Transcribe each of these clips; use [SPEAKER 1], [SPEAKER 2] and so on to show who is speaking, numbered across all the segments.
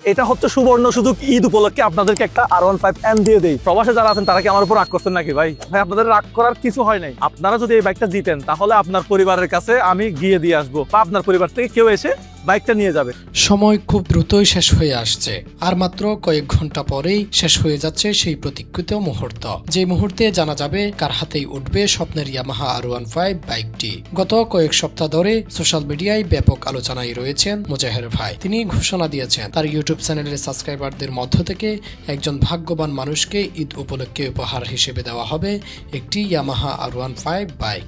[SPEAKER 1] এটা হচ্ছে সুবর্ণ সুযোগ, ঈদ উপলক্ষে আপনাদেরকে একটা R15N দিয়ে দেই। প্রবাসে যারা আছেন তারা কি আমার উপর রাগ করছেন নাকি ভাই? ভাই আপনাদের রাগ করার কিছু হয় নাই। আপনারা যদি এই বাইকটা জিতেন তাহলে আপনার পরিবারের কাছে আমি গিয়ে দিয়ে আসবো, বা আপনার পরিবার থেকে কেউ এসে বাইকটা নিয়ে যাবে।
[SPEAKER 2] সময় খুব দ্রুতই শেষ হয়ে আসছে, আর মাত্র কয়েক ঘন্টা পরেই শেষ হয়ে যাচ্ছে সেই প্রতীক্ষিত মুহূর্ত, যে মুহূর্তে জানা যাবে কার হাতেই উঠবে স্বপ্নের ইয়ামাহা R15 বাইকটি। গত কয়েক সপ্তাহ ধরে সোশ্যাল মিডিয়ায় ব্যাপক আলোচনায় রয়েছেন মোজাহের ভাই। তিনি ঘোষণা দিয়েছেন তার ইউটিউব চ্যানেলের সাবস্ক্রাইবারদের মধ্য থেকে একজন ভাগ্যবান মানুষকে ঈদ উপলক্ষে উপহার হিসেবে দেওয়া হবে একটি ইয়ামাহা R15 বাইক।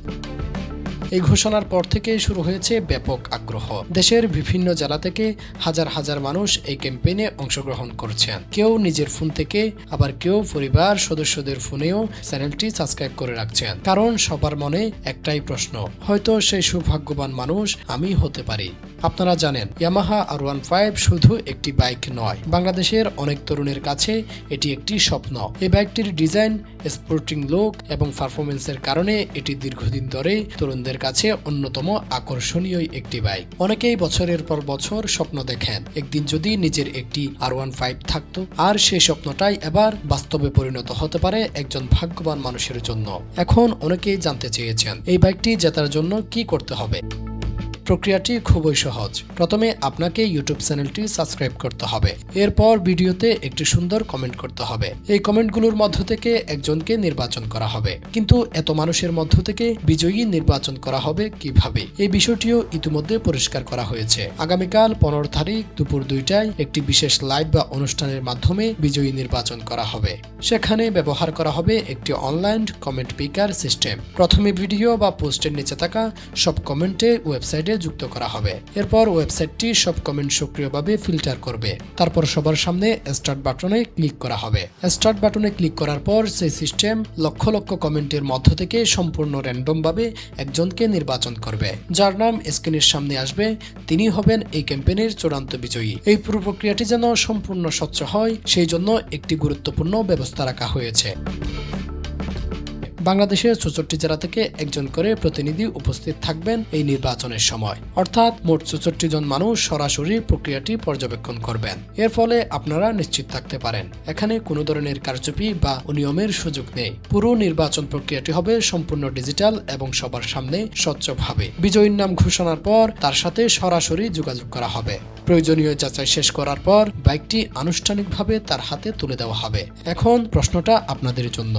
[SPEAKER 2] এই ঘোষণার পর থেকে শুরু হয়েছে ব্যাপক আগ্রহ। দেশের বিভিন্ন জেলা থেকে হাজার হাজার মানুষ এই ক্যাম্পেইনে অংশগ্রহণ করছেন। কেউ নিজের ফোন থেকে, আবার কেউ পরিবার সদস্যদের ফোনেও চ্যানেলটি সাবস্ক্রাইব করে রাখছেন, কারণ সবার মনে একটাই প্রশ্ন, হয়তো সেই সৌভাগ্যবান মানুষ আমি হতে পারি। আপনারা জানেন ইয়ামাহা R15 শুধু একটি বাইক নয়, বাংলাদেশের অনেক তরুণের কাছে এটি একটি স্বপ্ন। এই বাইকটির ডিজাইন, স্পোর্টিং লুক এবং পারফরমেন্সের কারণে এটি দীর্ঘদিন ধরে তরুণদের কাছে অন্যতম আকর্ষণীয় একটি বাইক। অনেকেই বছরের পর বছর স্বপ্ন দেখেন একদিন যদি নিজের একটি R15 থাকতো, আর সেই স্বপ্নটাই এবার বাস্তবে পরিণত হতে পারে একজন ভাগ্যবান মানুষের জন্য। এখন অনেকেই জানতে চেয়েছেন এই বাইকটি জেতার জন্য কি করতে হবে। প্রক্রিয়াটি খুবই সহজ। প্রথমে আপনাকে ইউটিউব চ্যানেলটি সাবস্ক্রাইব করতে হবে, এরপর ভিডিওতে একটি সুন্দর কমেন্ট করতে হবে। এই কমেন্টগুলোর মধ্য থেকে একজনকে নির্বাচন করা হবে, কিন্তু এত মানুষের মধ্য থেকে বিজয়ী নির্বাচন করা হবে কিভাবে, এই বিষয়টিও ইতিমধ্যে পরিষ্কার করা হয়েছে। আগামীকাল 15 তারিখ দুপুর 2টায় একটি বিশেষ লাইভ বা অনুষ্ঠানের মাধ্যমে বিজয়ী নির্বাচন করা হবে। সেখানে ব্যবহার করা হবে একটি অনলাইন কমেন্ট পিকার সিস্টেম। প্রথমে ভিডিও বা পোস্টের নিচে থাকা সব কমেন্টে ওয়েবসাইটে যুক্ত করা হবে। এরপর ওয়েবসাইটটি সব কমেন্ট সক্রিয়ভাবে ফিল্টার করবে। তারপর সবার সামনে স্টার্ট বাটনে ক্লিক করা হবে। স্টার্ট বাটনে ক্লিক করার পর সেই সিস্টেম লক্ষ লক্ষ কমেন্টের মধ্য থেকে সম্পূর্ণ র্যান্ডম ভাবে একজনকে নির্বাচন করবে, যার নাম স্ক্রিনের সামনে আসবে। তিনি হবেন এই ক্যাম্পেইনের চূড়ান্ত বিজয়ী। এই পুরো প্রক্রিয়াটি যেন সম্পূর্ণ স্বচ্ছ হয়, সেই জন্য একটি গুরুত্বপূর্ণ ব্যবস্থা রাখা হয়েছে। বাংলাদেশের 64 জেলা থেকে একজন করে প্রতিনিধি উপস্থিত থাকবেন এই নির্বাচনের সময়, অর্থাৎ মোট 64 জন মানুষ সরাসরি প্রক্রিয়াটি পর্যবেক্ষণ করবেন। এর ফলে আপনারা নিশ্চিত থাকতে পারেন এখানে কোনো ধরনের কারচুপি বা অনিয়মের সুযোগ নেই। পুরো নির্বাচন প্রক্রিয়াটি হবে সম্পূর্ণ ডিজিটাল এবং সবার সামনে স্বচ্ছভাবে। বিজয়ীর নাম ঘোষণার পর তার সাথে সরাসরি যোগাযোগ করা হবে। প্রয়োজনীয় যাচাই শেষ করার পর বাইকটি আনুষ্ঠানিকভাবে তার হাতে তুলে দেওয়া হবে। এখন প্রশ্নটা আপনাদের জন্য,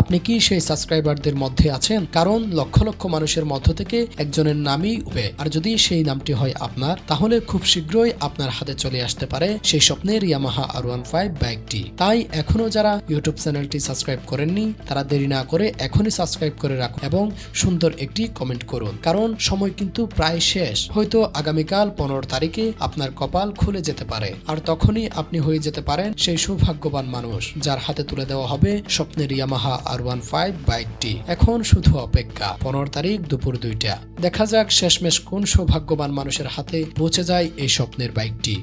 [SPEAKER 2] আপনি কি সেই সাবস্ক্রাইবারদের মধ্যে আছেন? কারণ লক্ষ লক্ষ মানুষের মধ্য থেকে একজনের নামই উঠবে, আর যদি সেই নামটি হয় আপনার, তাহলে খুব শীঘ্রই আপনার হাতে চলে আসতে পারে সেই স্বপ্নের ইয়ামাহা R15 বাইকটি। তাই এখনো যারা ইউটিউব চ্যানেলটি সাবস্ক্রাইব করেননি, তারা দেরি না করে এখনই সাবস্ক্রাইব করে রাখুন এবং সুন্দর একটি কমেন্ট করুন, কারণ সময় কিন্তু প্রায় শেষ। হয়তো আগামীকাল 15 তারিখে আপনার কপাল খুলে যেতে পারে, আর তখনই আপনি হয়ে যেতে পারেন সেই সৌভাগ্যবান মানুষ যার হাতে তুলে দেওয়া হবে স্বপ্নের ইয়ামাহা R15 বাইকটি। এখন শুধু অপেক্ষা 15 তারিখ দুপুর 2টা। দেখা যাক শেষমেশ কোন সৌভাগ্যবান মানুষের হাতে পৌঁছে যায় এই স্বপ্নের বাইকটি।